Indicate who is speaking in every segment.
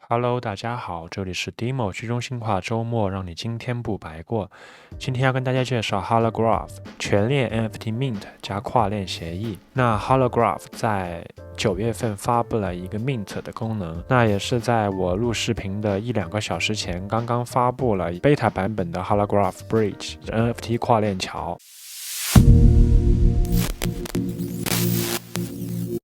Speaker 1: Hello，大家好，这里是 Demo 去中心化周末，让你今天不白过。今天要跟大家介绍 Holograph 全链 NFT Mint 加跨链协议。那 Holograph 在9月份发布了一个 Mint 的功能，那也是在我录视频的1-2个小时前，刚刚发布了 Beta 版本的 Holograph Bridge NFT 跨链桥。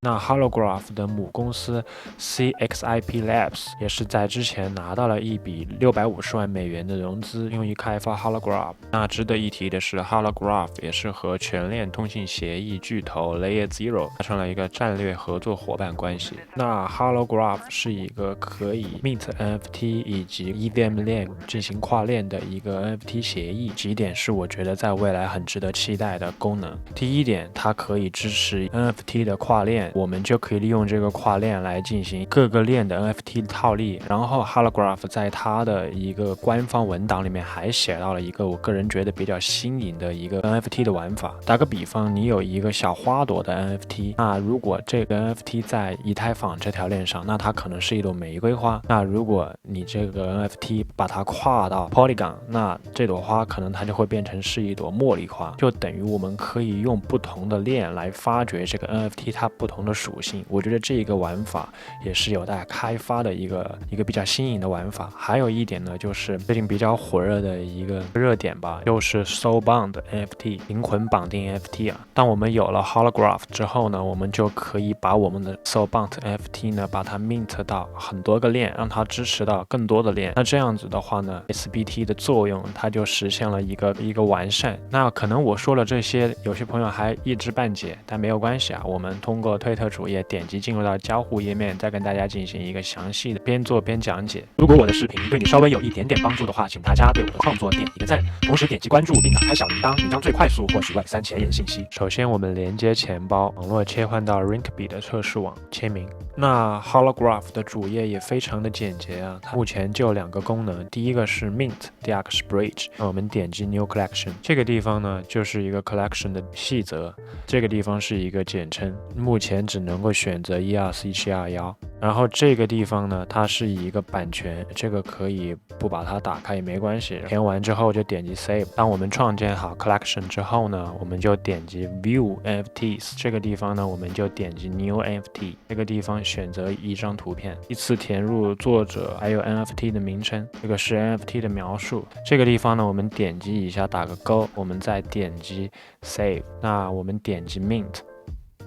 Speaker 1: 那 Holograph 的母公司 CXIP Labs 也是在之前拿到了一笔$650万的融资，用于开发 Holograph。那值得一提的是 ，Holograph 也是和全链通信协议巨头 Layer Zero 达成了一个战略合作伙伴关系。那 Holograph 是一个可以 Mint NFT 以及 EVM 链进行跨链的一个 NFT 协议，几点是我觉得在未来很值得期待的功能。第一点，它可以支持 NFT 的跨链。我们就可以利用这个跨链来进行各个链的 NFT 套利。然后 Holograph 在它的一个官方文档里面还写到了一个我个人觉得比较新颖的一个 NFT 的玩法。打个比方，你有一个小花朵的 NFT， 那如果这个 NFT 在以太坊这条链上，那它可能是一朵玫瑰花。那如果你这个 NFT 把它跨到 Polygon， 那这朵花可能它就会变成是一朵茉莉花，就等于我们可以用不同的链来发掘这个 NFT 它不同的属性。我觉得这个玩法也是有待开发的一个比较新颖的玩法。还有一点呢，就是最近比较火热的一个热点吧，就是 Soulbound NFT 灵魂绑定 NFT 啊。当我们有了 Holograph 之后呢，我们就可以把我们的 Soulbound NFT 呢，把它 mint 到很多个链，让它支持到更多的链。那这样子的话呢 ，SBT 的作用它就实现了一个完善。那可能我说了这些，有些朋友还一知半解，但没有关系啊，我们通过推特主页点击进入到交互页面，再跟大家进行一个详细的边做边讲解。如果我的视频对你稍微有一点点帮助的话，请大家对我的创作点一个赞，同时点击关注并打开小铃铛，你将最快速获取Web3前沿信息。首先我们连接钱包，网络切换到 Rinkeby 的测试网签名。那 Holograph 的主页也非常的简洁啊，它目前就2个功能，第一个是 Mint， 第二个是 Bridge。那我们点击 New Collection， 这个地方呢就是一个 Collection 的细则，这个地方是一个简称，目前只能够选择1241721。然后这个地方呢，它是一个版权，这个可以不把它打开也没关系。填完之后就点击 Save。当我们创建好 Collection 之后呢，我们就点击 View NFTs， 这个地方呢，我们就点击 New NFT， 这个地方选择一张图片，依次填入作者还有 NFT 的名称，这个是 NFT 的描述。这个地方呢，我们点击一下打个勾，我们再点击 Save。那我们点击 Mint。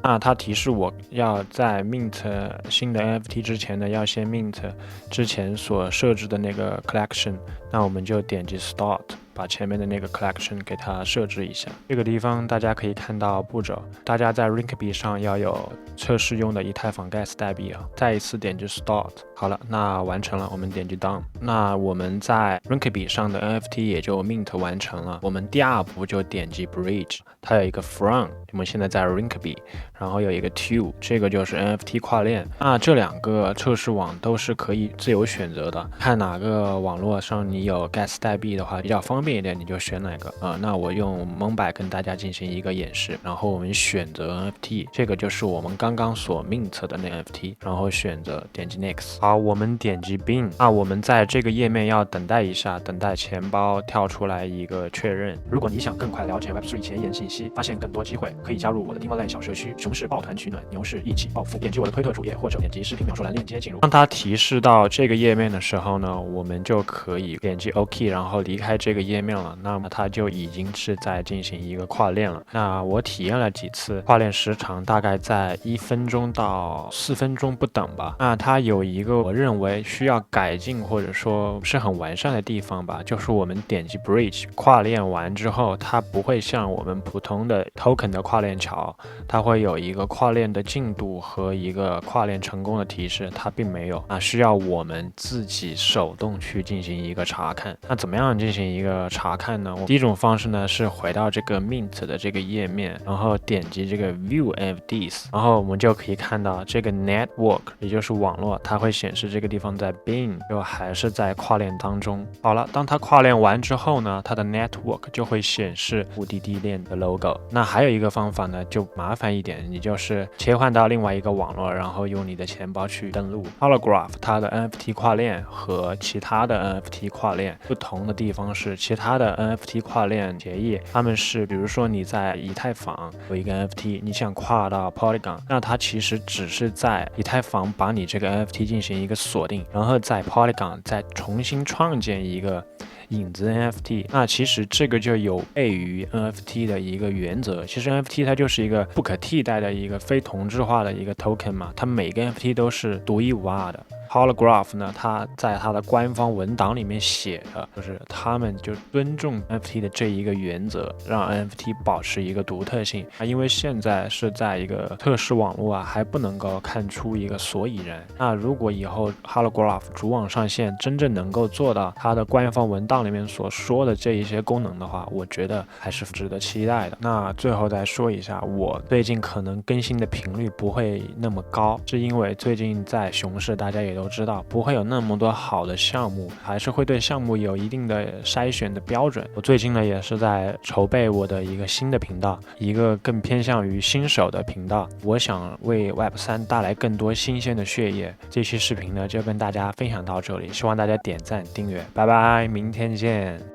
Speaker 1: 那它提示我要在 mint 新的 NFT 之前呢，要先 mint 之前所设置的那个 collection。那我们就点击 start， 把前面的那个 collection 给它设置一下。这个地方大家可以看到步骤，大家在 Rinkeby 上要有测试用的以太坊 Gas 代币啊。再一次点击 start， 好了，那完成了，我们点击 done。那我们在 Rinkeby 上的 NFT 也就 mint 完成了。我们第二步就点击 bridge， 它有一个 from， 我们现在在 Rinkeby， 然后有一个 to， 这个就是 NFT 跨链。那这2个测试网都是可以自由选择的，看哪个网络上你有 Gas 代币的话比较方便一点，你就选哪个那我用 Monby 跟大家进行一个演示，然后我们选择 NFT， 这个就是我们刚刚所 mint 的那 NFT， 然后选择点击 Next。好，我们点击 Bin。那我们在这个页面要等待一下，等待钱包跳出来一个确认。如果你想更快了解 Web3 前沿信息，发现更多机会，可以加入我的 Demoland 小社区，熊市抱团取暖，牛市一起暴富。点击我的推特主页或者点击视频描述栏链接进入。当它提示到这个页面的时候呢，我们就可以点击 OK， 然后离开这个页面了。那么它就已经是在进行一个跨链了。那我体验了几次，跨链时长大概在1分钟到4分钟不等吧。那它有一个我认为需要改进或者说不是很完善的地方吧，就是我们点击 Bridge 跨链完之后，它不会像我们普通的 Token 的跨链桥，它会有一个跨链的进度和一个跨链成功的提示，它并没有，需要我们自己手动去进行一个查看。那怎么样进行一个个查看呢？第一种方式呢是回到这个 Mint 的这个页面，然后点击这个 View NFTs， 然后我们就可以看到这个 Network， 也就是网络，它会显示这个地方在 Being， 就还是在跨链当中。好了，当它跨链完之后呢，它的 Network 就会显示目的地链的 logo。那还有一个方法呢，就麻烦一点，你就是切换到另外一个网络，然后用你的钱包去登录。Holograph 它的 NFT 跨链和其他的 NFT 跨链不同的地方是，其他的 NFT 跨链协议，他们是比如说你在以太坊有一个 NFT， 你想跨到 Polygon， 那它其实只是在以太坊把你这个 NFT 进行一个锁定，然后在 Polygon 再重新创建一个影子 NFT， 那其实这个就有悖于 NFT 的一个原则。其实 NFT 它就是一个不可替代的一个非同质化的一个 token 嘛，它每个 NFT 都是独一无二的。Holograph 呢，它在它的官方文档里面写的就是他们就尊重 NFT 的这一个原则，让 NFT 保持一个独特性啊。因为现在是在一个测试网络啊，还不能够看出一个所以然。那如果以后 Holograph 主网上线，真正能够做到它的官方文档里面所说的这一些功能的话，我觉得还是值得期待的。那最后再说一下，我最近可能更新的频率不会那么高，是因为最近在熊市，大家也都知道不会有那么多好的项目，还是会对项目有一定的筛选的标准。我最近呢也是在筹备我的一个新的频道，一个更偏向于新手的频道，我想为 Web3 带来更多新鲜的血液。这期视频呢就跟大家分享到这里，希望大家点赞订阅，拜拜，明天见。